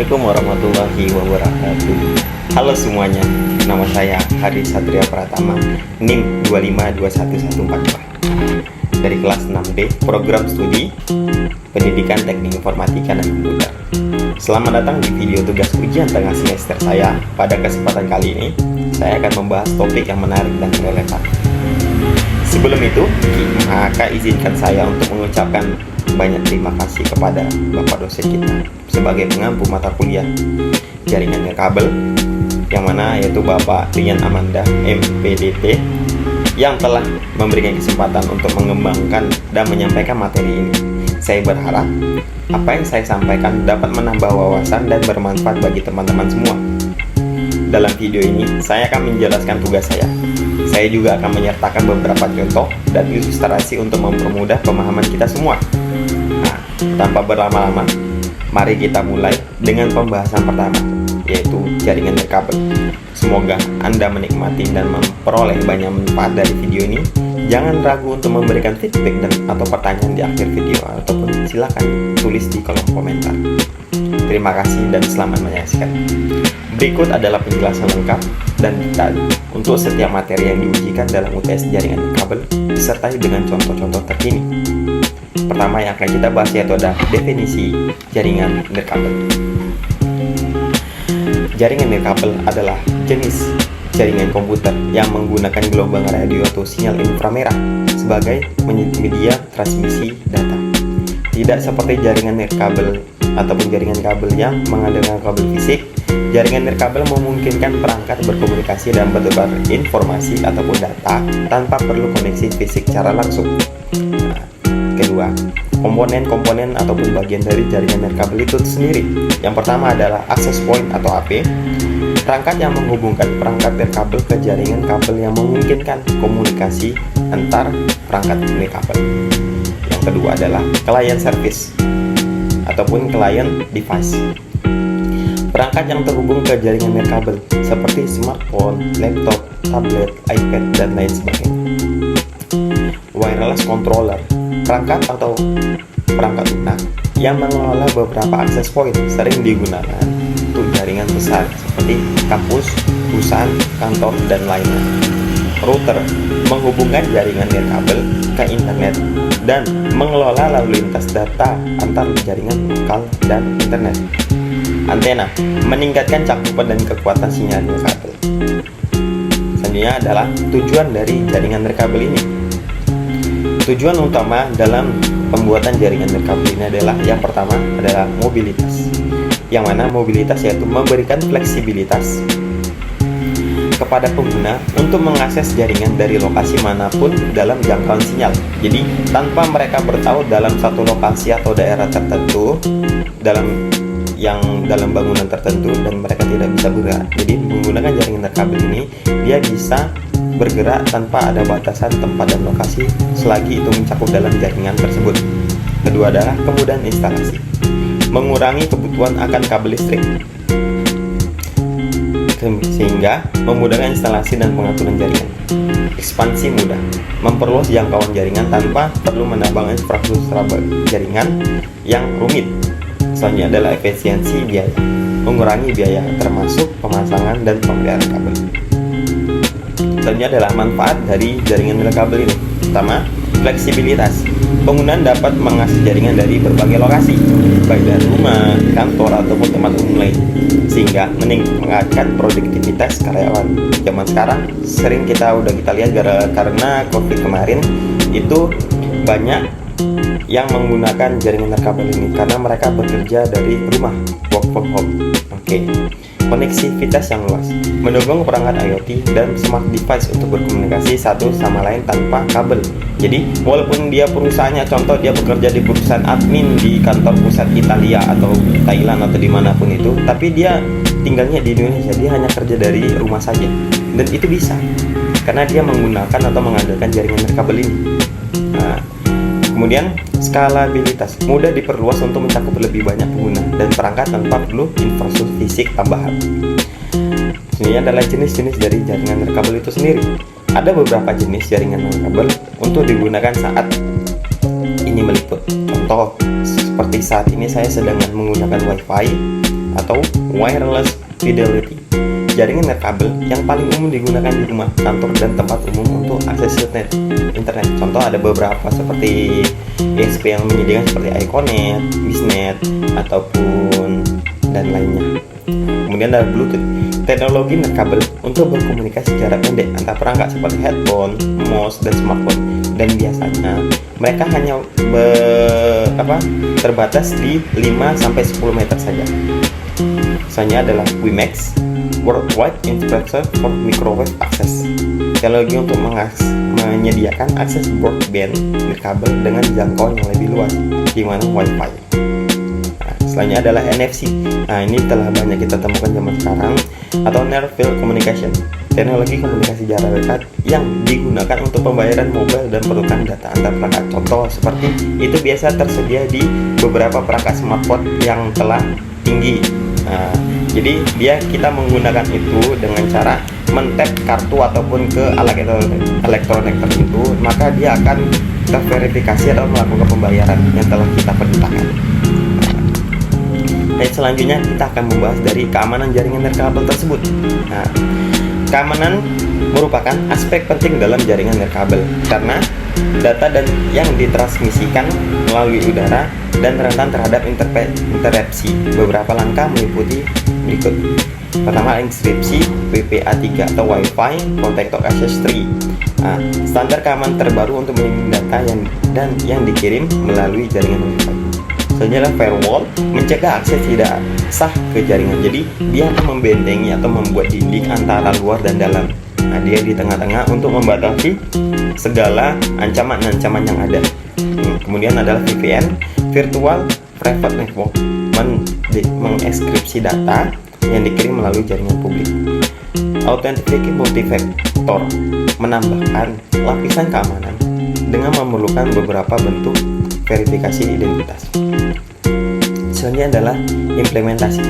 Assalamualaikum warahmatullahi wabarakatuh. Halo semuanya, nama saya Hari Satria Pratama, NIM 2521142 dari kelas 6D Program Studi Pendidikan Teknik Informatika dan Komputer. Selamat datang di video tugas ujian tengah semester saya. Pada kesempatan kali ini, saya akan membahas topik yang menarik dan relevan. Sebelum itu, maka izinkan saya untuk mengucapkan banyak terima kasih kepada Bapak dosen kita sebagai pengampu mata kuliah jaringan nirkabel, yang mana yaitu Bapak Rian Amanda MPDT, yang telah memberikan kesempatan untuk mengembangkan dan menyampaikan materi ini. Saya berharap apa yang saya sampaikan dapat menambah wawasan dan bermanfaat bagi teman-teman semua. Dalam video ini, saya akan menjelaskan tugas saya. Saya juga akan menyertakan beberapa contoh dan ilustrasi untuk mempermudah pemahaman kita semua. Nah, tanpa berlama-lama, mari kita mulai dengan pembahasan pertama, yaitu jaringan nirkabel. Semoga Anda menikmati dan memperoleh banyak manfaat dari video ini. Jangan ragu untuk memberikan feedback dan atau pertanyaan di akhir video, ataupun silakan tulis di kolom komentar. Terima kasih dan selamat menyaksikan. Berikut adalah penjelasan lengkap dan detail untuk setiap materi yang diujikan dalam UTS jaringan nirkabel, disertai dengan contoh-contoh terkini. Pertama yang akan kita bahas yaitu ada definisi jaringan nirkabel. Jaringan nirkabel adalah jenis jaringan komputer yang menggunakan gelombang radio atau sinyal inframerah sebagai media transmisi data. Tidak seperti jaringan nirkabel ataupun jaringan kabel yang mengandalkan kabel fisik, jaringan nirkabel memungkinkan perangkat berkomunikasi dan bertukar informasi ataupun data tanpa perlu koneksi fisik secara langsung. Nah, kedua, komponen-komponen ataupun bagian dari jaringan nirkabel itu sendiri. Yang pertama adalah access point atau AP, perangkat yang menghubungkan perangkat nirkabel ke jaringan kabel yang memungkinkan komunikasi antar perangkat nirkabel. Yang kedua adalah client service ataupun client device, perangkat yang terhubung ke jaringan nirkabel seperti smartphone, laptop, tablet, iPad, dan lain sebagainya. Wireless controller, perangkat atau perangkat lunak yang mengelola beberapa access point, sering digunakan untuk jaringan besar seperti kampus, perusahaan, kantor, dan lainnya. Router menghubungkan jaringan nirkabel ke internet dan mengelola lalu lintas data antar jaringan lokal dan internet. Antena meningkatkan cakupan dan kekuatan sinyal nirkabel. Selanjutnya adalah tujuan dari jaringan nirkabel ini. Tujuan utama dalam pembuatan jaringan nirkabel ini adalah yang pertama adalah mobilitas, yang mana mobilitas yaitu memberikan fleksibilitas kepada pengguna untuk mengakses jaringan dari lokasi manapun dalam jangkauan sinyal. Jadi tanpa mereka bertaut dalam satu lokasi atau daerah tertentu dalam bangunan tertentu dan mereka tidak bisa bergerak. Jadi menggunakan jaringan nirkabel ini dia bisa bergerak tanpa ada batasan tempat dan lokasi selagi itu mencakup dalam jaringan tersebut. Kedua adalah kemudahan instalasi, mengurangi kebutuhan akan kabel listrik sehingga memudahkan instalasi dan pengaturan jaringan. Ekspansi mudah, memperluas jangkauan jaringan tanpa perlu menambah infrastruktur jaringan yang rumit. Selanjutnya adalah efisiensi biaya, mengurangi biaya termasuk pemasangan dan pemeliharaan kabel. Selanjutnya adalah manfaat dari jaringan nirkabel ini. Pertama, fleksibilitas. Penggunaan dapat mengakses jaringan dari berbagai lokasi, baik dari rumah, kantor, ataupun tempat umum lain, sehingga meningkatkan produktivitas karyawan. Zaman sekarang sering kita lihat karena COVID kemarin itu banyak yang menggunakan jaringan nirkabel ini karena mereka bekerja dari rumah, work from home. Koneksivitas yang luas, mendukung perangkat IoT dan smart device untuk berkomunikasi satu sama lain tanpa kabel. Jadi walaupun dia perusahaannya, contoh dia bekerja di perusahaan admin di kantor pusat Italia atau Thailand atau dimanapun itu, tapi dia tinggalnya di Indonesia, dia hanya kerja dari rumah saja, dan itu bisa karena dia menggunakan atau mengandalkan jaringan nirkabel ini. Nah, kemudian skalabilitas, mudah diperluas untuk mencakup lebih banyak pengguna dan perangkat tanpa perlu infrastruktur fisik tambahan. Ini adalah jenis-jenis dari jaringan nirkabel itu sendiri. Ada beberapa jenis jaringan nirkabel untuk digunakan saat ini meliput. Contoh seperti saat ini saya sedang menggunakan WiFi atau wireless fidelity. Jaringan nirkabel yang paling umum digunakan di rumah, kantor, dan tempat umum untuk akses internet. Contoh ada beberapa seperti ISP yang menyediakan seperti Iconet, Biznet, ataupun dan lainnya. Kemudian ada Bluetooth, teknologi nirkabel untuk berkomunikasi jarak pendek antar perangkat seperti headphone, mouse, dan smartphone. Dan biasanya mereka hanya terbatas di 5-10 meter saja. Misalnya adalah WiMAX, Worldwide Infrastructure for Microwave Access, teknologi untuk menyediakan akses broadband nirkabel dengan jangkauan yang lebih luas, di mana Wi-Fi. Selanjutnya adalah NFC. Nah, ini telah banyak kita temukan zaman sekarang, atau Near Field Communication, teknologi komunikasi jarak dekat yang digunakan untuk pembayaran mobile dan penukaran data antar perangkat. Contoh seperti itu biasa tersedia di beberapa perangkat smartphone yang telah tinggi. Nah, jadi kita menggunakan itu dengan cara men-tap kartu ataupun ke alat elektronik tertentu, maka dia akan terverifikasi atau melakukan pembayaran yang telah kita perintahkan. Dan selanjutnya kita akan membahas dari keamanan jaringan nirkabel tersebut. Nah, keamanan merupakan aspek penting dalam jaringan nirkabel karena data yang ditransmisikan melalui udara dan rentan terhadap interupsi. Beberapa langkah meliputi berikut. Pertama, inskripsi WPA3 atau Wi-Fi Protected Access Tree. Nah, standar keamanan terbaru untuk melindungi data yang dikirim melalui jaringan Wi-Fi. Selanjutnya, firewall mencegah akses tidak sah ke jaringan. Jadi dia akan membentengi atau membuat dinding antara luar dan dalam. Nah, dia di tengah-tengah untuk membatasi segala ancaman-ancaman yang ada. Kemudian adalah VPN, Virtual Private Network, mengekskripsi data yang dikirim melalui jaringan publik. Authentication Multifactor, menambahkan lapisan keamanan dengan memerlukan beberapa bentuk verifikasi identitas. Selanjutnya adalah implementasi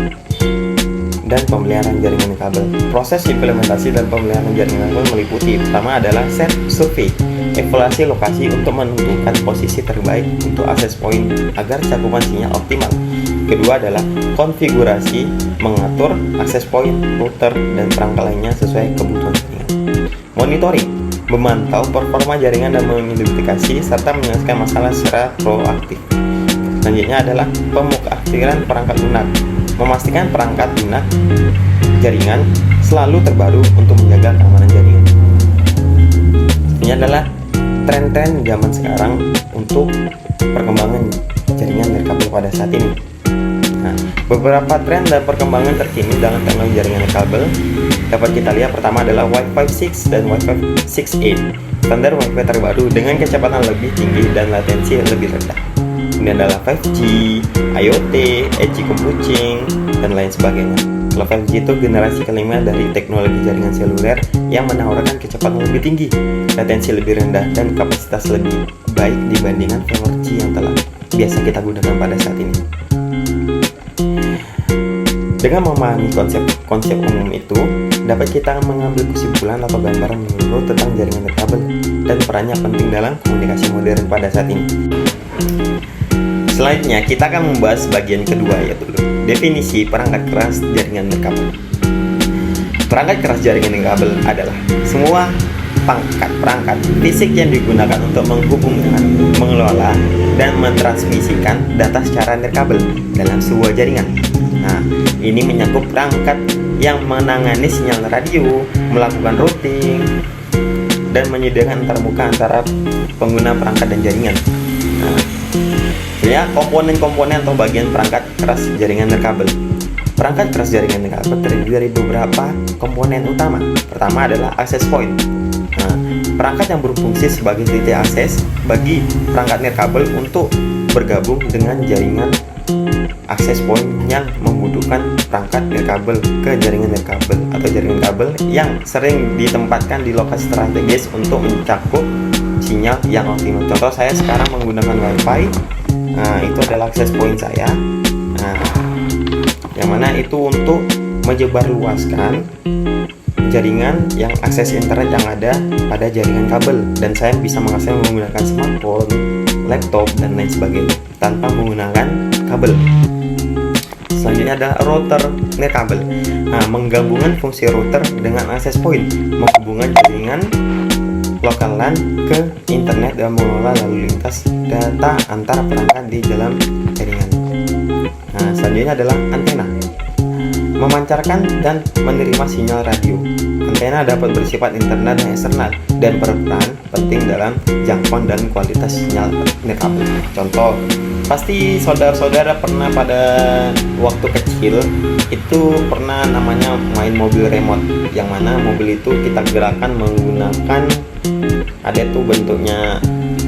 dan pemeliharaan jaringan kabel. Proses implementasi dan pemeliharaan jaringan kabel meliputi: pertama adalah set survei, evaluasi lokasi untuk menentukan posisi terbaik untuk akses point agar cakupan sinyal optimal. Kedua adalah konfigurasi, mengatur akses point, router, dan perangkat lainnya sesuai kebutuhan jaringan. Monitoring, memantau performa jaringan dan mengidentifikasi serta menyelesaikan masalah secara proaktif. Selanjutnya adalah pemuktafiran perangkat lunak, memastikan perangkat lunak jaringan selalu terbaru untuk menjaga keamanan jaringan. Ini adalah tren-tren zaman sekarang untuk perkembangan jaringan nirkabel pada saat ini. Nah, beberapa tren dan perkembangan terkini dalam teknologi jaringan nirkabel dapat kita lihat. Pertama adalah Wi-Fi 6 dan Wi-Fi 6E, standar Wi-Fi terbaru dengan kecepatan lebih tinggi dan latensi lebih rendah. Kemudian adalah 5G, IoT, edge computing, dan lain sebagainya. Kalau 5G itu generasi kelima dari teknologi jaringan seluler yang menawarkan kecepatan lebih tinggi, latensi lebih rendah, dan kapasitas lebih baik dibandingkan 4G yang telah biasa kita gunakan pada saat ini. Dengan memahami konsep umum itu, dapat kita mengambil kesimpulan atau gambaran menyeluruh tentang jaringan nirkabel dan perannya penting dalam komunikasi modern pada saat ini. Selanjutnya, kita akan membahas bagian kedua, yaitu definisi perangkat keras jaringan nirkabel. Perangkat keras jaringan nirkabel adalah semua perangkat fisik yang digunakan untuk menghubungkan, mengelola, dan mentransmisikan data secara nirkabel dalam sebuah jaringan. Nah, ini mencakup perangkat yang menangani sinyal radio, melakukan routing, dan menyediakan antarmuka antara pengguna perangkat dan jaringan. Nah, ya, komponen-komponen atau bagian perangkat keras jaringan nirkabel. Perangkat keras jaringan nirkabel terdiri dari beberapa komponen utama. Pertama adalah access point. Nah, perangkat yang berfungsi sebagai titik akses bagi perangkat nirkabel untuk bergabung dengan jaringan access point yang membutuhkan perangkat nirkabel ke jaringan nirkabel atau jaringan kabel yang sering ditempatkan di lokasi strategis untuk mencakup sinyal yang optimal. Contoh, saya sekarang menggunakan Wi-Fi. Nah, itu adalah access point saya. Nah, yang mana itu untuk menyebarluaskan jaringan yang akses internet yang ada pada jaringan kabel, dan saya bisa mengakses menggunakan smartphone, laptop, dan lain sebagainya tanpa menggunakan kabel. Selanjutnya ada router nirkabel. Nah, menggabungkan fungsi router dengan access point, menghubungkan jaringan lokal LAN ke internet dan mengelola lalu lintas data antar perangkat di dalam jaringan. Nah, selanjutnya adalah antena. Memancarkan dan menerima sinyal radio. Antena dapat bersifat internal dan eksternal dan berperan penting dalam jangkauan dan kualitas sinyal nirkabel. Contoh, pasti saudara-saudara pernah pada waktu kecil itu pernah namanya main mobil remote, yang mana mobil itu kita gerakan menggunakan, ada tuh bentuknya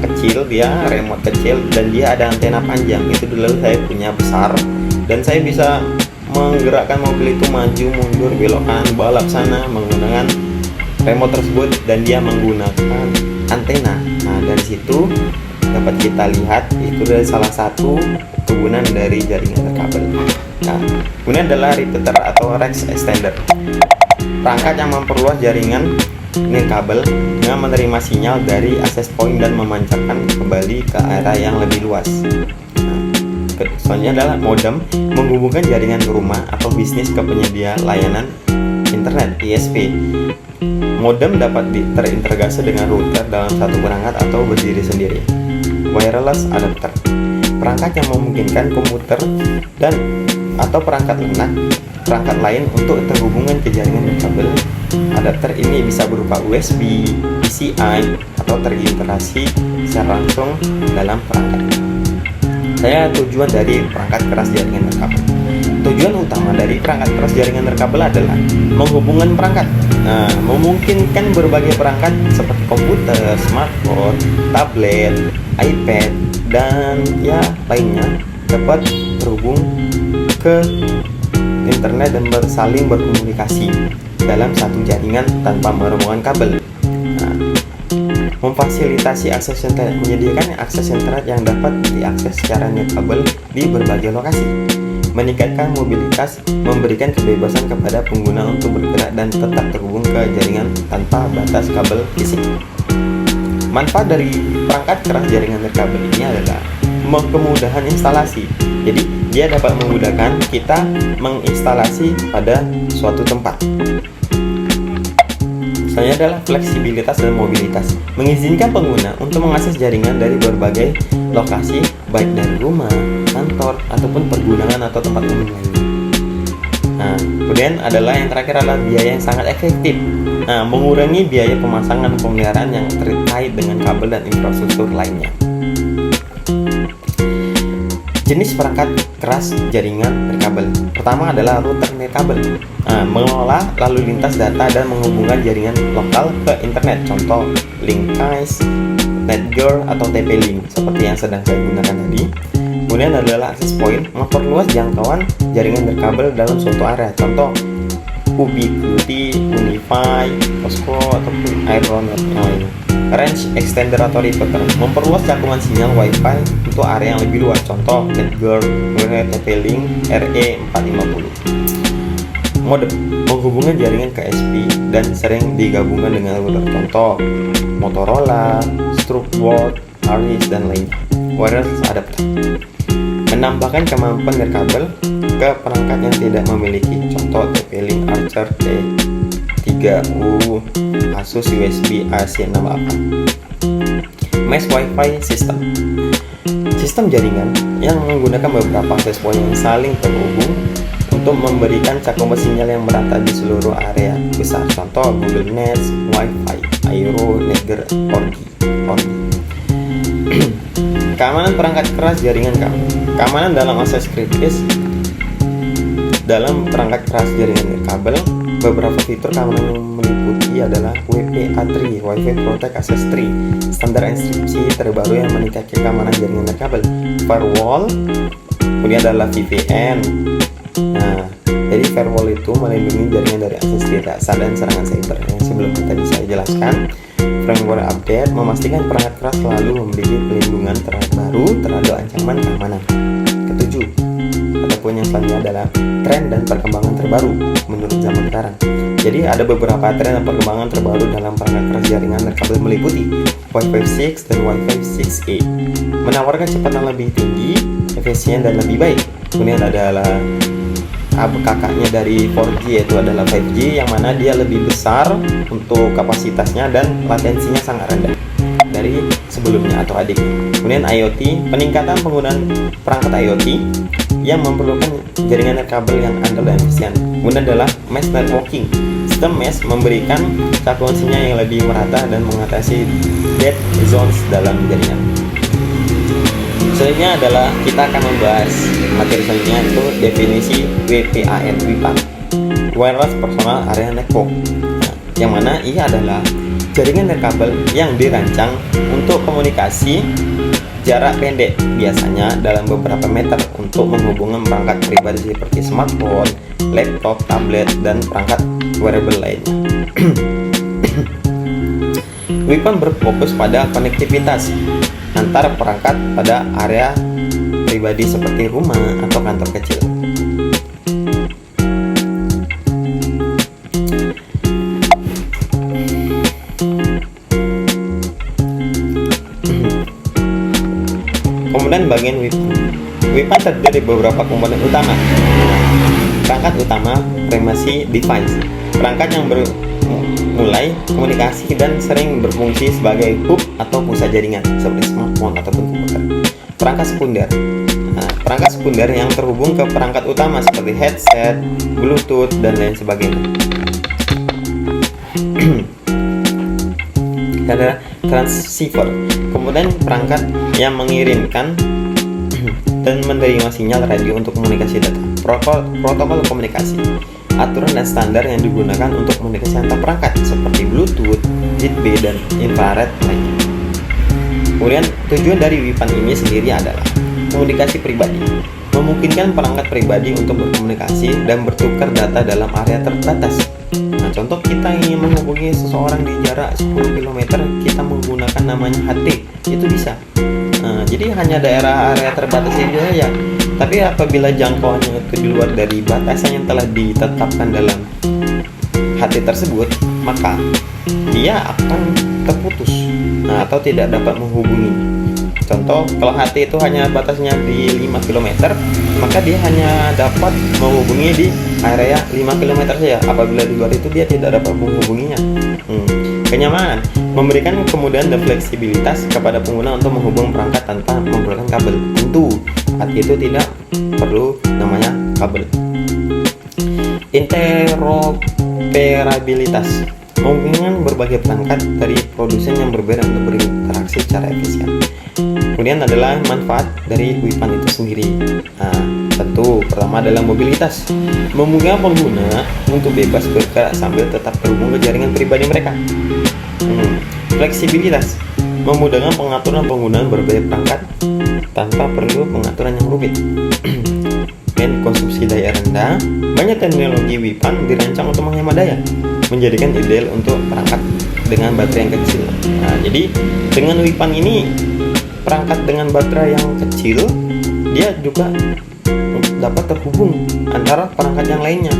kecil, dia remote kecil dan dia ada antena panjang. Itu dulu saya punya besar dan saya bisa menggerakkan mobil itu maju mundur belok kanan balap sana menggunakan remote tersebut dan dia menggunakan antena. Nah, dari situ dapat kita lihat itu adalah salah satu kegunaan dari jaringan nirkabel. Nah, kemudian adalah repeater atau rex extender, perangkat yang memperluas jaringan nirkabel dengan menerima sinyal dari access point dan memancarkan kembali ke area yang lebih luas. Selanjutnya adalah modem, menghubungkan jaringan rumah atau bisnis ke penyedia layanan internet ISP. Modem dapat terintegrasi dengan router dalam satu perangkat atau berdiri sendiri. Wireless adapter, perangkat yang memungkinkan komputer dan atau perangkat lunak perangkat lain untuk terhubungan ke jaringan nirkabel. Adapter ini bisa berupa USB, PCI, atau terintegrasi secara langsung dalam perangkat. Tujuan dari perangkat keras jaringan nirkabel. Tujuan utama dari perangkat keras jaringan nirkabel adalah menghubungkan perangkat. Nah, memungkinkan berbagai perangkat seperti komputer, smartphone, tablet, iPad, dan ya lainnya dapat terhubung ke internet dan saling berkomunikasi dalam satu jaringan tanpa merobohkan kabel. Memfasilitasi akses internet, menyediakan akses internet yang dapat diakses secara nirkabel di berbagai lokasi, meningkatkan mobilitas, memberikan kebebasan kepada pengguna untuk bergerak dan tetap terhubung ke jaringan tanpa batas kabel fisik. Manfaat dari perangkat keras jaringan nirkabel ini adalah kemudahan instalasi. Jadi dia dapat memudahkan kita menginstalasi pada suatu tempat. Selanjutnya adalah fleksibilitas dan mobilitas, mengizinkan pengguna untuk mengakses jaringan dari berbagai lokasi, baik dari rumah, kantor, ataupun pergudangan atau tempat umum lainnya. Nah, kemudian adalah yang terakhir adalah biaya yang sangat efektif. Nah, mengurangi biaya pemasangan dan pemeliharaan yang terkait dengan kabel dan infrastruktur lainnya. Jenis perangkat keras jaringan nirkabel. Pertama adalah router nirkabel. Mengelola lalu lintas data dan menghubungkan jaringan lokal ke internet. Contoh Linkais, Netgear, atau TP-Link seperti yang sedang saya gunakan tadi. Kemudian adalah access point, memperluas jangkauan jaringan nirkabel dalam suatu area. Contoh Ubiquiti, Unify, Costco, ataupun Aeronet yang lainnya. Range extender atau repeater, memperluas cakupan sinyal Wi-Fi untuk area yang lebih luas. Contoh Netgear, TP-Link, RE450. Modem, menghubungkan jaringan ke SP dan sering digabungkan dengan router. Contoh Motorola, Structboard, Harris, dan lainnya. Wireless adapter, menambahkan kemampuan nirkabel ke perangkat yang tidak memiliki. Contoh TP-Link Archer T3U, Asus USB AC68. Mesh Wi-Fi System, sistem jaringan yang menggunakan beberapa access point yang saling terhubung untuk memberikan cakupan sinyal yang merata di seluruh area besar. Contoh Google Nest, Wi-Fi, Aero, Netgear, Orbi. Keamanan perangkat keras jaringan kabel. Keamanan dalam akses kritis dalam perangkat keras jaringan nirkabel. Beberapa fitur keamanan yang meliputi adalah WPA3, Wi-Fi Protect Access 3, standar enkripsi terbaru yang meningkatkan keamanan jaringan nirkabel, firewall, kemudian adalah VPN. Nah, jadi firewall itu melindungi jaringan dari akses data dan serangan cyber. Yang sebelum tadi saya jelaskan, firmware update memastikan perangkat keras selalu memiliki pelindungan terbaru terhadap ancaman keamanan. Ketujuh, ataupun yang selanjutnya adalah tren dan perkembangan terbaru menurut zaman sekarang. Jadi ada beberapa tren dan perkembangan terbaru dalam perangkat keras jaringan nirkabel meliputi Wi-Fi 6 dan Wi-Fi 6E, menawarkan kecepatan lebih tinggi, efisien, dan lebih baik. Kemudian adalah kakaknya dari 4G, yaitu adalah 5G, yang mana dia lebih besar untuk kapasitasnya dan latensinya sangat rendah dari sebelumnya atau adiknya. Kemudian IoT, peningkatan penggunaan perangkat IoT yang memerlukan jaringan kabel yang andal dan efisien. Kemudian adalah mesh networking. Sistem mesh memberikan cakupan sinyal yang lebih merata dan mengatasi dead zones dalam jaringan. Selanjutnya adalah kita akan membahas materi selanjutnya, itu definisi WPAN, Wireless Personal Area Network, yang mana ia adalah jaringan nirkabel yang dirancang untuk komunikasi jarak pendek, biasanya dalam beberapa meter, untuk menghubungkan perangkat pribadi seperti smartphone, laptop, tablet, dan perangkat wearable lainnya. WPAN berfokus pada konektivitas antar perangkat pada area pribadi seperti rumah atau kantor kecil. Kemudian bagian WPAN terdiri dari beberapa komponen utama. Perangkat utama, primary device, perangkat yang mulai komunikasi dan sering berfungsi sebagai hub atau pusat jaringan seperti smartphone ataupun komputer. Perangkat sekunder, perangkat sekunder yang terhubung ke perangkat utama seperti headset, bluetooth, dan lain sebagainya. Ada transceiver, kemudian perangkat yang mengirimkan dan menerima sinyal radio untuk komunikasi data. Protokol komunikasi, aturan dan standar yang digunakan untuk komunikasi antar perangkat seperti Bluetooth, Zigbee, dan infrared lainnya. Kemudian tujuan dari WPAN ini sendiri adalah komunikasi pribadi, memungkinkan perangkat pribadi untuk berkomunikasi dan bertukar data dalam area terbatas. Nah, contoh kita ingin menghubungi seseorang di jarak 10 km, kita menggunakan namanya HT, itu bisa. Jadi hanya daerah area terbatas saja ya. Tapi apabila jangkauannya itu di luar dari batasan yang telah ditetapkan dalam HT tersebut, maka dia akan terputus, atau tidak dapat menghubungi. Contoh, kalau HT itu hanya batasnya di 5 km, maka dia hanya dapat menghubungi di area 5 km saja. Apabila di luar itu dia tidak dapat menghubunginya. Kenyamanan, memberikan kemudahan dan fleksibilitas kepada pengguna untuk menghubung perangkat tanpa menggunakan kabel. Tentu, HT itu tidak perlu namanya kabel. Interoperabilitas, memungkinkan berbagai perangkat dari produsen yang berbeda untuk berinteraksi secara efisien. Kemudian adalah manfaat dari WPAN itu sendiri. Tentu pertama adalah mobilitas, memungkinkan pengguna untuk bebas bergerak sambil tetap terhubung ke jaringan pribadi mereka. Fleksibilitas, memudahkan pengaturan penggunaan berbagai perangkat tanpa perlu pengaturan yang rumit. Dan konsumsi daya rendah, banyak teknologi WPAN dirancang untuk menghemat daya, menjadikan ideal untuk perangkat dengan baterai yang kecil. Jadi dengan WPAN ini, perangkat dengan baterai yang kecil dia juga dapat terhubung antara perangkat yang lainnya.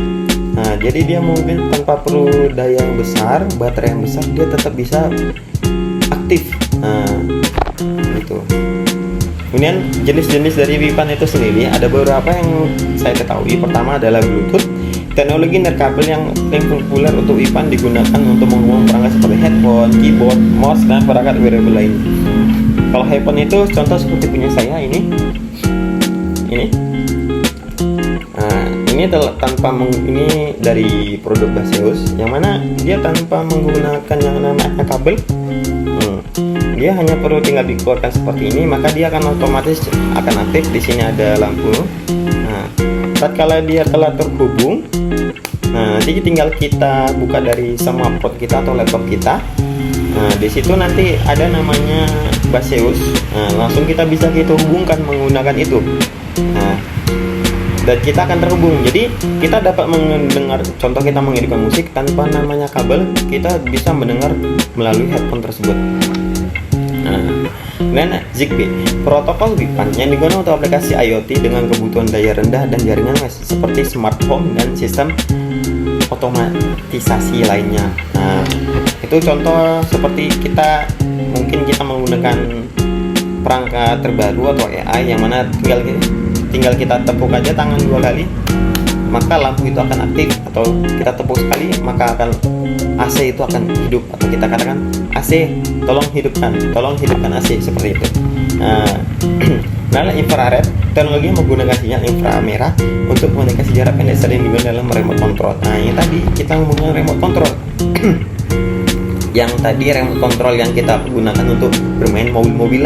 Jadi dia mungkin tanpa perlu daya yang besar, baterai yang besar, dia tetap bisa aktif. Gitu. Kemudian jenis-jenis dari WPAN itu sendiri ada beberapa yang saya ketahui. Pertama adalah Bluetooth, teknologi nirkabel yang paling populer untuk WPAN digunakan untuk menghubungkan perangkat seperti headphone, keyboard, mouse, dan perangkat wearable lain. Kalau headphone itu contoh seperti punya saya ini. Ini ini dari produk Baseus, yang mana dia tanpa menggunakan yang namanya kabel. Dia hanya perlu tinggal dikeluarkan seperti ini, maka dia akan otomatis akan aktif. Di sini ada lampu. Tatkala dia telah terhubung, nanti tinggal kita buka dari semua port kita atau laptop kita. Di situ nanti ada namanya Baseus. Langsung kita bisa hubungkan menggunakan itu. Dan kita akan terhubung. Jadi kita dapat mendengar, contoh kita mengirimkan musik tanpa namanya kabel, kita bisa mendengar melalui headphone tersebut. Dan Zigbee, protokol WPAN yang digunakan untuk aplikasi IoT dengan kebutuhan daya rendah dan jaringan mesh seperti smart home dan sistem otomatisasi lainnya. Itu contoh seperti kita menggunakan perangkat terbaru atau AI, yang mana tinggal kita tepuk aja tangan 2 kali, maka lampu itu akan aktif, atau kita tepuk sekali maka akan AC itu akan hidup, atau kita katakan AC tolong hidupkan AC, seperti itu. Nah, infrared, teknologi menggunakan sinyal inframerah untuk komunikasi jarak pendek, sering digunakan dalam remote control. Nah, ini tadi kita menggunakan remote control. Yang tadi remote control yang kita gunakan untuk bermain mobil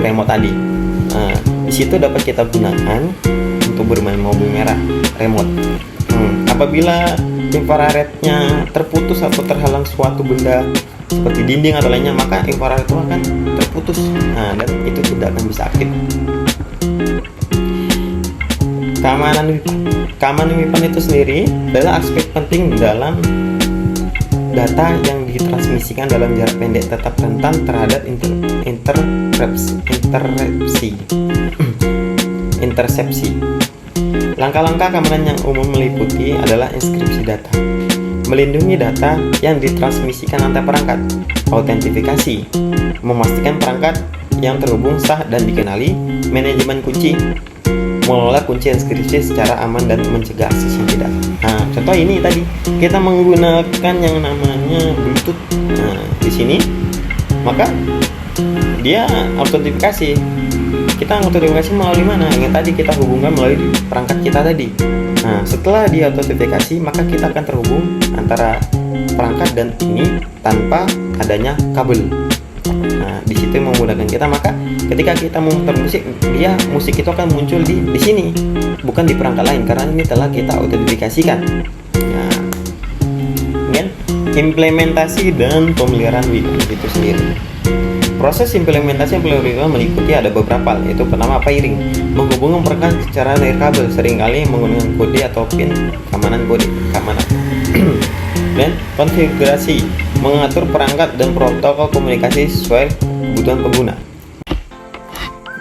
remote tadi. Nah, di situ dapat kita gunakan untuk bermain mobil merah remote. Apabila infrarednya terputus atau terhalang suatu benda seperti dinding atau lainnya, maka infrared itu akan terputus. Nah, dan itu tidak akan bisa aktif. Keamanan WIPAN itu sendiri adalah aspek penting dalam data yang ditransmisikan dalam jarak pendek, tetap rentan terhadap intersepsi. Langkah-langkah keamanan yang umum meliputi adalah inskripsi data, melindungi data yang ditransmisikan antar perangkat, autentifikasi, memastikan perangkat yang terhubung sah dan dikenali, manajemen kunci, mengelola kunci inskripsi secara aman dan mencegah akses yang tidak. Nah, contoh ini tadi kita menggunakan yang namanya Bluetooth. Nah, di sini maka dia autentifikasi. Kita autentifikasi melalui mana? Yang tadi kita hubungkan melalui perangkat kita tadi. Nah, setelah dia autentifikasi, maka kita akan terhubung antara perangkat dan ini tanpa adanya kabel. Nah, di situ memudahkan kita. Maka ketika kita memutar musik itu akan muncul di sini, bukan di perangkat lain, karena ini telah kita autentifikasikan. Nah, kemudian implementasi dan pemeliharaan WIPAN itu sendiri. Proses implementasi WIPAN meliputi ada beberapa, yaitu pertama pairing, menghubungkan perangkat secara nirkabel, seringkali menggunakan kode atau pin keamanan. Dan konfigurasi, mengatur perangkat dan protokol komunikasi sesuai kebutuhan pengguna.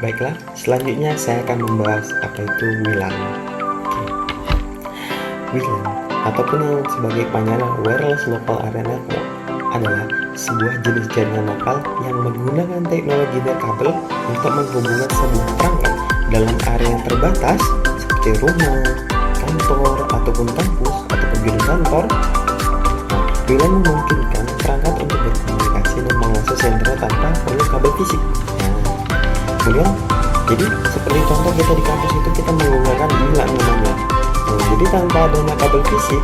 Baiklah, selanjutnya saya akan membahas apa itu WLAN. WLAN ataupun yang sebagai panggilan Wireless Local Area Network adalah sebuah jenis jaringan lokal yang menggunakan teknologi nirkabel untuk menghubungkan sebuah perangkat dalam area yang terbatas seperti rumah, kantor, ataupun kampus, ataupun gedung kantor. WLAN memungkinkan perangkat untuk berkomunikasi dan mengakses sentra tanpa perlu kabel fisik. Kemudian, jadi seperti contoh kita di kampus itu kita menggunakan WLAN namanya. Jadi tanpa adanya kabel fisik,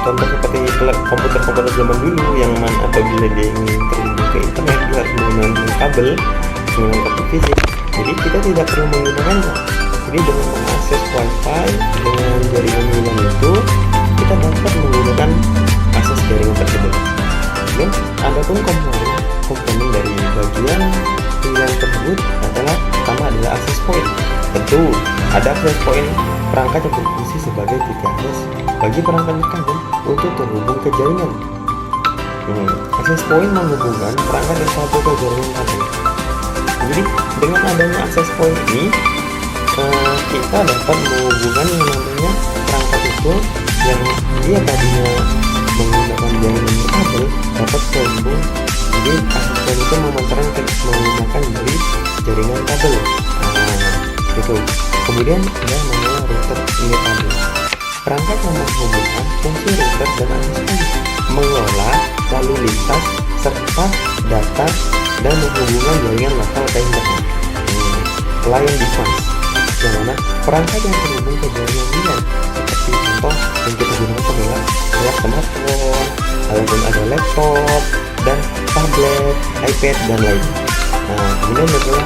contoh seperti komputer zaman dulu yang mana apabila dia ingin terhubung ke internet dia harus menggunakan kabel fisik. Jadi kita tidak perlu menggunakannya. Jadi dengan mengakses WiFi dengan jaringan WLAN itu, kita dapat menggunakan akses jaringan tersebut. Dan adapun komponen dari bagian WLAN tersebut pertama adalah access point. Tentu ada access point, perangkat yang berfungsi sebagai titik akses bagi perangkat nirkabel untuk terhubung ke jaringan. Access point menghubungkan perangkat yang satu ke jaringan kabel. Jadi dengan adanya access point ini, kita dapat menghubungkan yang namanya perangkat itu yang dia tadinya menggunakan jaringan kabel dapat terhubung. Jadi access point itu menggunakan dari jaringan kabel. Itu. Kemudian ada namanya router nirkabel. Perangkat yang menghubungkan fungsi router dan access point, mengelola lalu lintas serta data dan menghubungkan jaringan lokal ke internet. Client device, yang mana perangkat yang terhubung ke jaringan WLAN, seperti contoh yang kita gunakan adalah smartphone, ataupun ada laptop dan tablet, iPad dan lainnya. Kemudian adalah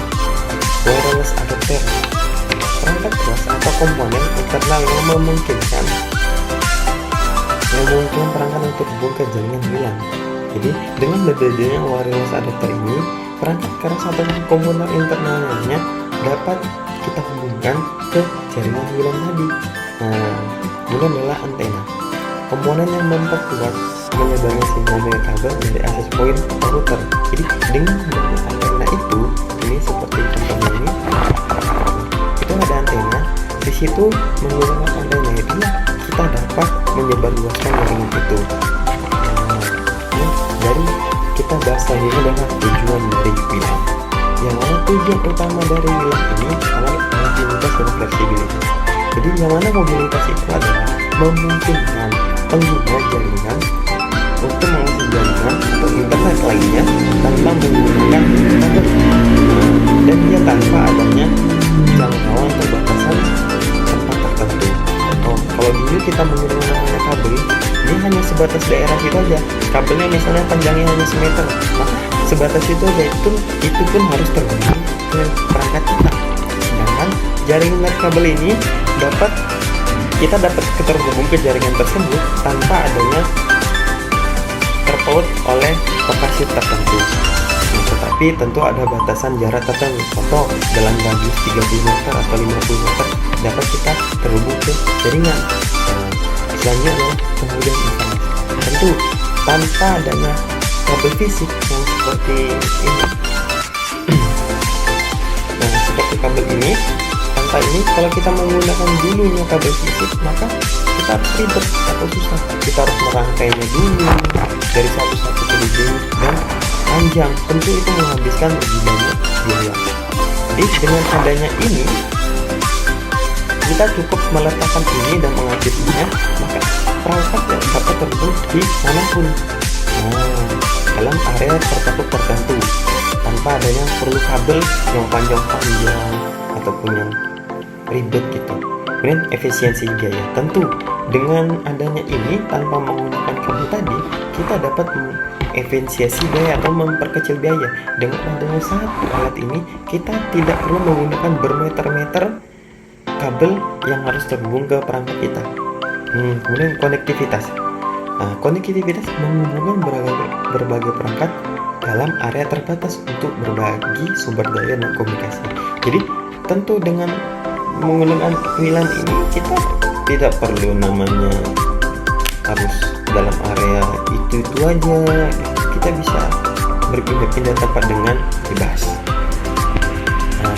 wireless adapter, perangkat keras atau komponen internal yang memungkinkan perangkat untuk terhubung ke jaringan WLAN. Jadi dengan berbedanya wireless adapter ini, perangkat keras atau komponen internalnya dapat kita hubungkan ke jaringan WLAN tadi. Kemudian adalah antena, komponen yang memperkuat menyebarnya sinyal nirkabel dari access point atau router. Jadi dengan adanya antena itu, ini seperti contohnya ini, itu ada antena. Di situ menggunakan antena itu kita dapat menyebarluaskan jaringan itu. Dari kita bahas ini adalah tujuan dari WLAN. Yang mana tujuan utama dari WLAN ini adalah kontinuitas dan fleksibilitas. Jadi yang mana mobilitas itu adalah memungkinkan pengguna jaringan untuk mengakses jaringan atau internet lainnya tanpa menggunakan kabel, dan dia tanpa adanya jangkauan atau batasan tempat tertentu. Kalau dulu kita menggunakan namanya kabel, ini hanya sebatas daerah itu aja. Kabelnya misalnya panjangnya hanya semeter, maka sebatas itu aja, itu pun harus terhubung ke perangkat kita. Sedangkan jaringan kabel ini kita dapat terhubung ke jaringan tersebut tanpa adanya terpaut oleh lokasi tertentu. Tetapi tentu ada batasan jarak tertentu. Contoh, dalam radius 30 meter atau 50 meter dapat kita terhubung ke jaringan. Selanjutnya adalah kemudian informasi. Tentu tanpa adanya kabel fisik yang seperti ini. Seperti kabel ini, tanpa ini kalau kita menggunakan dulunya kabel fisik, maka kita ribet atau susah. Kita harus merangkainya dulu dari satu-satu ke ujung dan panjang. Tentu itu menghabiskan lebih banyak biaya. Jadi dengan adanya ini, kita cukup meletakkan ini dan mengaktifkannya, maka perangkat dapat terhubung di manapun. Dalam area tertutup tertentu tanpa adanya perlu kabel yang panjang-panjang ataupun yang ribet gitu. Kemudian efisiensi biaya. Tentu dengan adanya ini tanpa menggunakan kabel tadi, kita dapat efisiensi biaya atau memperkecil biaya. Dengan adanya satu alat ini, kita tidak perlu menggunakan bermeter-meter kabel yang harus terhubung ke perangkat kita. Kemudian konektivitas. Konektivitas menghubungkan berbagai perangkat dalam area terbatas untuk berbagi sumber daya dan komunikasi. Jadi tentu dengan menggunakan WLAN ini kita tidak perlu namanya harus dalam area itu aja. Kita bisa berpindah-pindah tempat dengan bebas.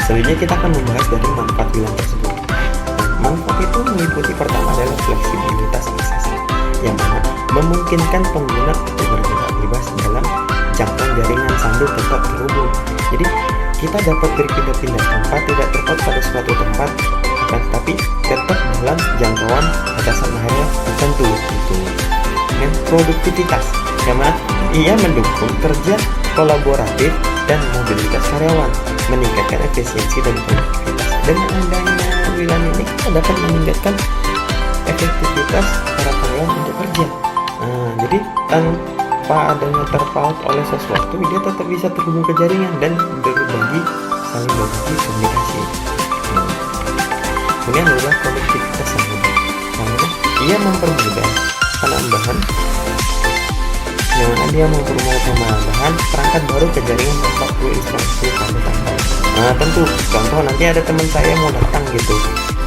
Selanjutnya kita akan membahas dari manfaat WLAN tersebut. Manfaat itu meliputi pertama adalah fleksibilitas akses, yang mana memungkinkan pengguna untuk bergerak bebas dalam jangkauan jaringan sambil tetap terhubung. Jadi kita dapat berpindah-pindah tempat, tidak terpaut pada suatu tempat, tetapi tetap dalam jangkauan batasan area tertentu. Dengan produktivitas, yang mana ia mendukung kerja kolaboratif dan mobilitas karyawan, meningkatkan efisiensi dan produktivitas. Dengan adanya WLAN ini kita dapat meningkatkan efektivitas para karyawan untuk kerja. Jadi tanpa adanya terpaut oleh sesuatu, dia tetap bisa terhubung ke jaringan dan saling berbagi komunikasi. Kemudian adalah konektivitas yang mudah, yang mana ia mempermudah penambahan, yang mana dia mempermudah penambahan perangkat baru ke jaringan tanpa perlu instalasi pada tambah. Tentu contoh nanti ada teman saya mau datang gitu,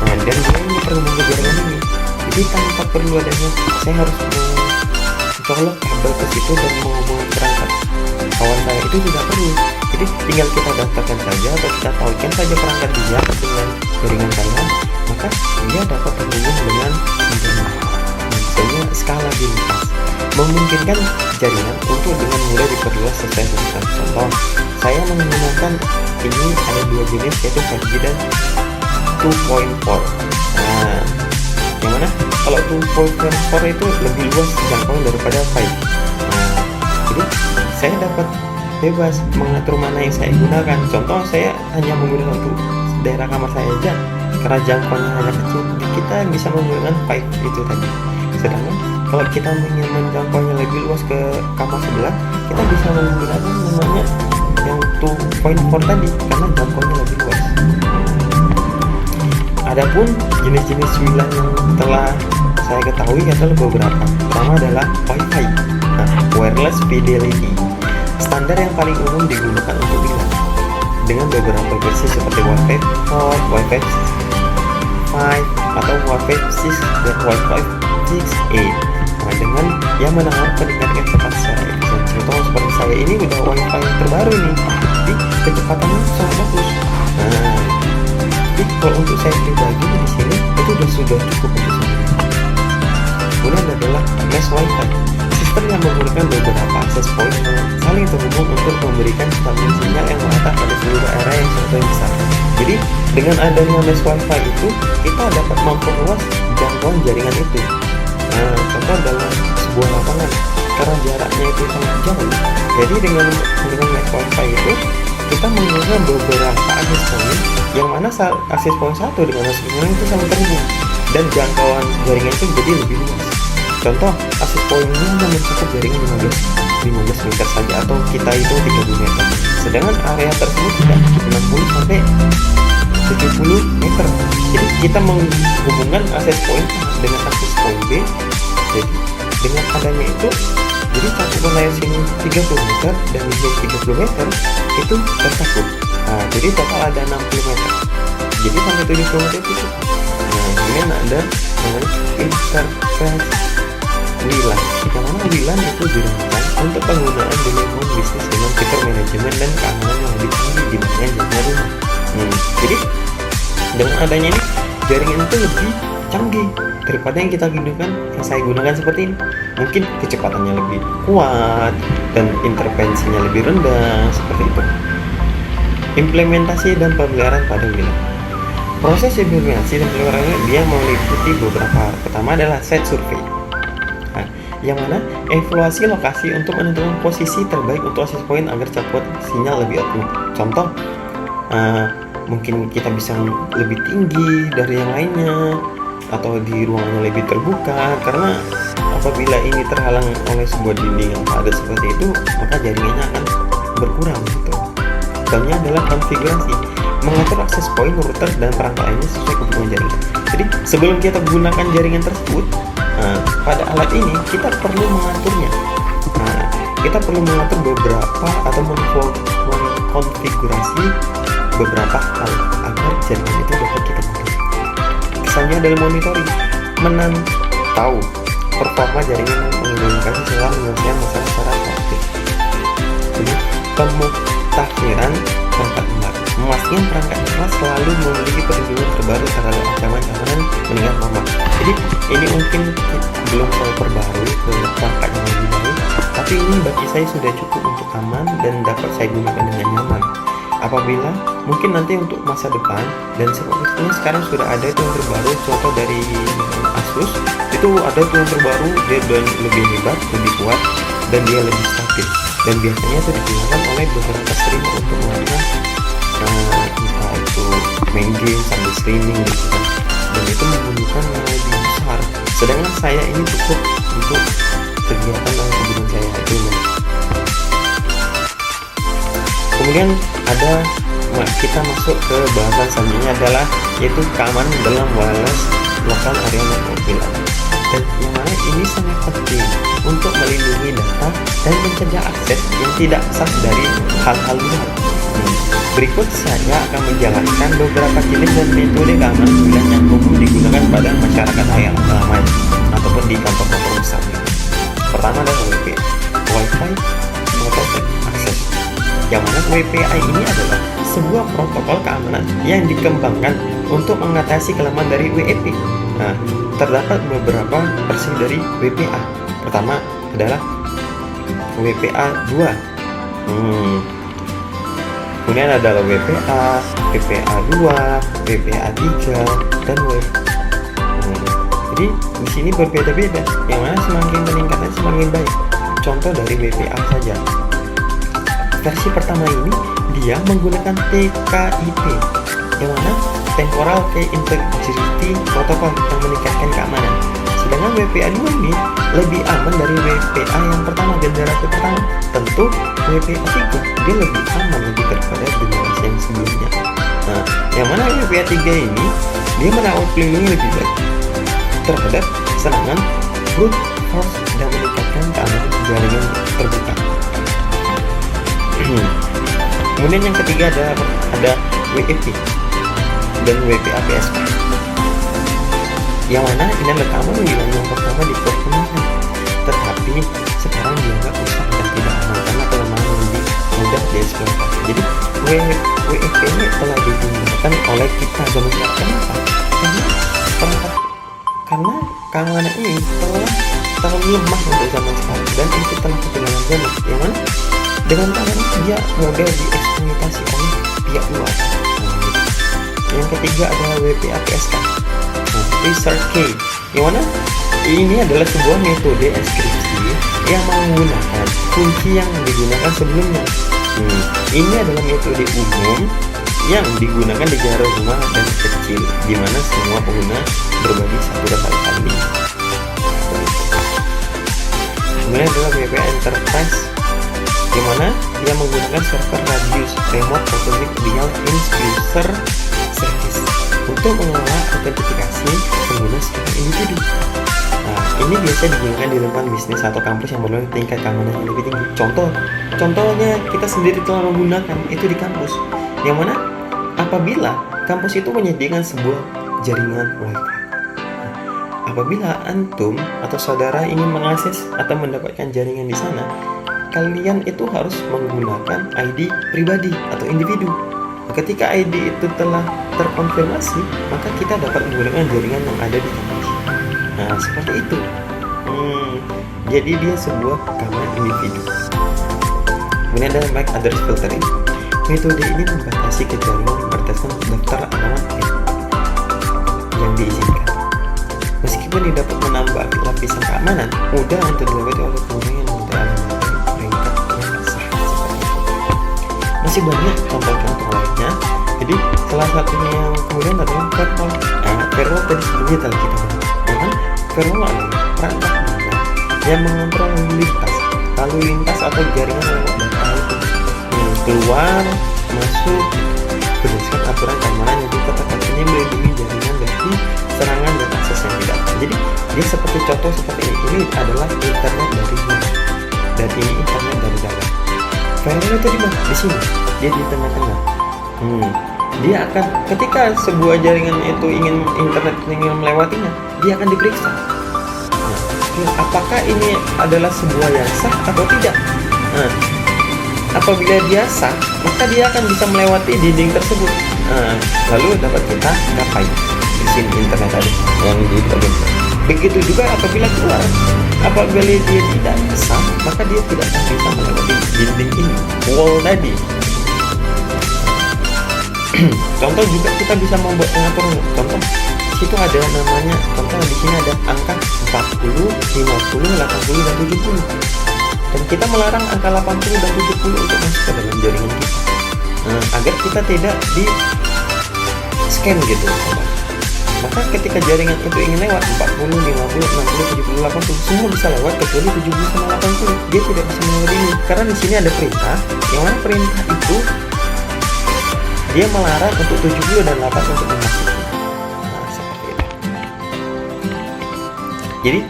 dan dia ini terhubung ke jaringan ini, jadi tanpa perlu adanya saya harus mencolok kabel ke situ dan menghubungi perangkat kawan saya, itu tidak perlu. Jadi tinggal kita daftarkan saja atau kita tautkan saja perangkat dia dengan jaringan saya, maka dia dapat terhubung dengan sempurna. Misalnya skalabilitas, memungkinkan jaringan untuk dengan mudah diperluas sesuai dengan contoh. Saya menggunakan ini ada dua jenis, yaitu 5G dan 2.4. Yang mana kalau 2.4 itu lebih luas jangkauan daripada 5. Jadi saya dapat bebas mengatur mana yang saya gunakan. Contoh, saya hanya menggunakan untuk daerah kamar saya aja, karena jangkauannya hanya kecil, kita bisa menggunakan 5 itu tadi. Sedangkan kalau kita ingin menjangkaunya lebih luas ke kamar sebelah, kita bisa menggunakan namanya yang 2.4 tadi, karena jangkauannya lebih luas. Adapun jenis-jenis WLAN yang telah saya ketahui adalah beberapa. Pertama adalah Wi-Fi, wireless fidelity, standar yang paling umum digunakan untuk WLAN, dengan beberapa versi seperti Wi-Fi 4, Wi-Fi 5, atau Wi-Fi 6 dan Wi-Fi 6E. Dengan yang menawarkan peningkatan kecepatan efisiensi. Contoh seperti saya ini udah Wi-Fi terbaru nih, jadi kecepatannya sangat bagus. Jadi kalau untuk saya pribadi di sini itu sudah cukup untuk saya. Kemudian adalah mesh Wi-Fi, sistem yang menggunakan beberapa akses point yang saling terhubung untuk memberikan sinyal yang merata pada seluruh area yang sangat besar. Jadi dengan adanya mesh wifi itu kita dapat memperluas jangkauan jaringan itu. Contoh dalam sebuah lapangan karena jaraknya itu sangat jauh. Jadi dengan mesh wifi itu kita menggunakan beberapa akses point yang mana akses point satu dengan akses point lain itu saling terhubung dan jangkauan jaringan itu jadi lebih luas. Contoh akses pointnya hanya mencakup jaringan 15 meter saja atau kita itu 30 meter. Sedangkan area tersebut tidak 60 sampai 70 meter. Jadi kita menghubungkan akses point dengan akses point B. Jadi dengan adanya itu, jadi cakupan layar sini 30 meter dan di sini 30 meter itu tercakup. Jadi total ada 60 meter. Jadi sampai 70 meter itu. Ini ada namanya interface WLAN. Yang mana WLAN itu digunakan untuk penggunaan jaringan bisnis dengan fitur manajemen dan keamanan yang lebih tinggi dibandingkan jaringan rumah. Jadi dengan adanya ini jaringan itu lebih canggih daripada yang kita gunakan, yang saya gunakan seperti ini. Mungkin kecepatannya lebih kuat dan intervensinya lebih rendah seperti itu. Implementasi dan pemeliharaan pada WLAN. Proses implementasi dan pemeliharaan dia meliputi beberapa. Pertama adalah site survey. Yang mana evaluasi lokasi untuk menentukan posisi terbaik untuk akses point agar cakupan sinyal lebih optimal. Contoh, mungkin kita bisa lebih tinggi dari yang lainnya atau di ruangannya lebih terbuka, karena apabila ini terhalang oleh sebuah dinding yang padat seperti itu, maka jaringannya akan berkurang gitu. Contohnya adalah konfigurasi, mengatur akses point, router dan perangkat lainnya sesuai kebutuhan jaringan. Jadi sebelum kita gunakan jaringan tersebut, pada alat ini kita perlu mengaturnya. Kita perlu mengatur beberapa atau mengkonfigurasi beberapa hal agar jaringan itu dapat kita gunakan. Kesannya adalah monitoring, menantau performa jaringan yang menggunakan setelah menyelesaikan masalah secara efektif. Jadi pemutakhiran perangkat lunak, memastikan perangkat lunak selalu memiliki perlindungan terbaru terhadap ancaman keamanan meningkat lama. Jadi ini mungkin belum saya perbarui ke perangkat yang lebih baik, tapi ini bagi saya sudah cukup untuk aman dan dapat saya gunakan dengan nyaman. Apabila mungkin nanti untuk masa depan, dan sepertinya sekarang sudah ada itu yang terbaru, contoh dari Asus itu ada itu yang terbaru, dia lebih hebat, lebih kuat, dan dia lebih stabil, dan biasanya itu digunakan oleh beberapa streamer untuk melakukan entah itu main game sambil streaming gitu kan, dan itu menggunakan yang lebih besar. Sedangkan saya ini cukup untuk kegiatan dan kebutuhan saya itu. Kemudian kita masuk ke bahasan selanjutnya adalah yaitu keamanan dalam wireless lokal area network WLAN. Dan yang mana ini sangat penting untuk melindungi data dan mencegah akses yang tidak sah dari hal-hal luar. Berikut saya akan menjelaskan beberapa jenis dan metode keamanan WLAN yang umum digunakan pada masyarakat ramai ataupun di kantor-kantor besar. Pertama adalah Wi-Fi Protected Access. Yang mana WPA ini adalah sebuah protokol keamanan yang dikembangkan untuk mengatasi kelemahan dari WEP. Terdapat beberapa versi dari WPA. Pertama adalah WPA 2. Kemudian adalah WPA, WPA 2, WPA 3, dan jadi di sini berbeda-beda. Yang mana semakin meningkatnya semakin baik. Contoh dari WPA saja. Versi pertama ini dia menggunakan TKIP, yang mana Temporal Key Integrity Protocol yang meningkatkan keamanan. Sedangkan WPA 2 ini lebih aman dari WPA yang pertama, generasi pertama. Tentu WPA 3 dia lebih aman daripada generasi yang sebelumnya. Yang mana WPA 3 ini dia menawarkan pelindungan lebih baik terhadap serangan brute force dan meningkatkan keamanan jaringan terbuka. Kemudian yang ketiga ada WEP dan WPA PSP, yang mana ini adalah WLAN yang pertama di perkembangan, tetapi sekarang dianggap rusak dan tidak aman karena kelemahan lebih mudah dieksploitasi. Jadi WEP ini telah digunakan oleh kita zaman sekarang. Kenapa? Karena keamanan ini terlalu lemah untuk zaman sekarang dan itu telah ketinggalan zaman. Yang mana dengan keamanan dia mudah dieksploitasi oleh pihak luar. Yang ketiga adalah WPA-PSK, Research Key, yang mana ini adalah sebuah metode enkripsi yang menggunakan kunci yang digunakan sebelumnya. Ini adalah metode umum yang digunakan di jaringan rumah dan kecil, di mana semua pengguna berbagi satu data kali. Kemudian adalah WPA Enterprise, di mana dia menggunakan server Radius Remote Photonic Dial User Service untuk mengelola autentifikasi pengguna secara individu. Nah, ini biasa digunakan di lingkungan bisnis atau kampus yang memiliki tingkat keamanan yang lebih tinggi. Contohnya kita sendiri telah menggunakan itu di kampus, yang mana apabila kampus itu menyediakan sebuah jaringan WiFi. Apabila antum atau saudara ingin mengakses atau mendapatkan jaringan di sana, kalian itu harus menggunakan ID pribadi atau individu. Ketika ID itu telah terkonfirmasi, maka kita dapat menggunakan jaringan yang ada di kampus. Nah, seperti itu. Jadi dia sebuah keamanan individu. Kemudian ada MAC address filtering. Metode ini membatasi ke jaringan berdasarkan daftar alamat yang diizinkan. Meskipun tidak dapat menambah lapisan keamanan, mudah untuk dilewati oleh pengguna yang meminta alamat dari peringkat yang sah. Masih banyak contoh-contoh lainnya. Jadi salah satunya yang kemudian adalah firewall. Firewall tadi sebelumnya telah kita bahas. Firewall adalah perangkat yang mengontrol lalu lintas atau jaringan lewat data itu keluar masuk berdasarkan aturan keamanan yang ditetapkan. Ini melindungi jaringan dari serangan dan akses yang tidak. Jadi dia seperti contoh seperti ini adalah internet dari internet dari dalam. Firewall itu di sini, dia di tengah-tengah. Dia akan ketika sebuah jaringan itu ingin melewatinya, dia akan diperiksa. Apakah ini adalah sebuah yang sah atau tidak? Apabila dia sah, maka dia akan bisa melewati dinding tersebut. Lalu dapat kita capai di sini internet tadi yang di bagian. Begitu juga apabila keluar, apabila dia tidak sah, maka dia tidak akan bisa melewati dinding ini, wall tadi. Contoh juga kita bisa membuat pengaturan. Contoh situ ada namanya, contoh di sini ada angka 40, 50, 80 dan 70. Dan kita melarang angka 80 dan 70 untuk masuk ke dalam jaringan kita. Agar kita tidak di scan gitu. Maka ketika jaringan itu ingin lewat 40, 50, 60, 70, 80 semua bisa lewat kecuali 70 sama 80. Dia tidak bisa melewati ini karena di sini ada perintah yang mana perintah itu dia melarang untuk 70 dan 80 untuk memasuki. Seperti itu. Jadi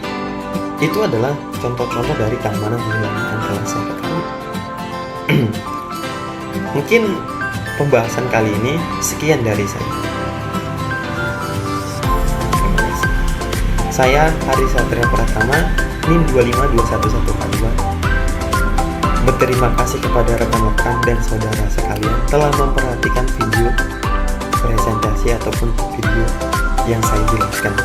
itu adalah contoh-contoh dari keamanan yang telah saya ketahui. Mungkin pembahasan kali ini sekian dari saya. Saya Hari Satria Pratama, NIM 252114. Berterima kasih kepada rekan-rekan dan saudara sekalian telah memperhatikan video presentasi ataupun video yang saya jelaskan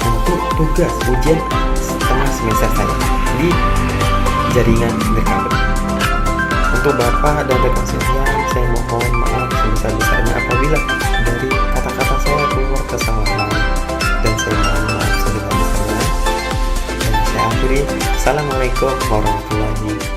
untuk tugas ujian setengah semester saya di jaringan berkabel. Untuk Bapak dan rekan saya mohon maaf sebesar-besarnya apabila dari kata-kata saya keluar kesalahan, dan saya mohon maaf sebesar-besarnya. Dan saya akhiri, Assalamualaikum warahmatullahi wabarakatuh.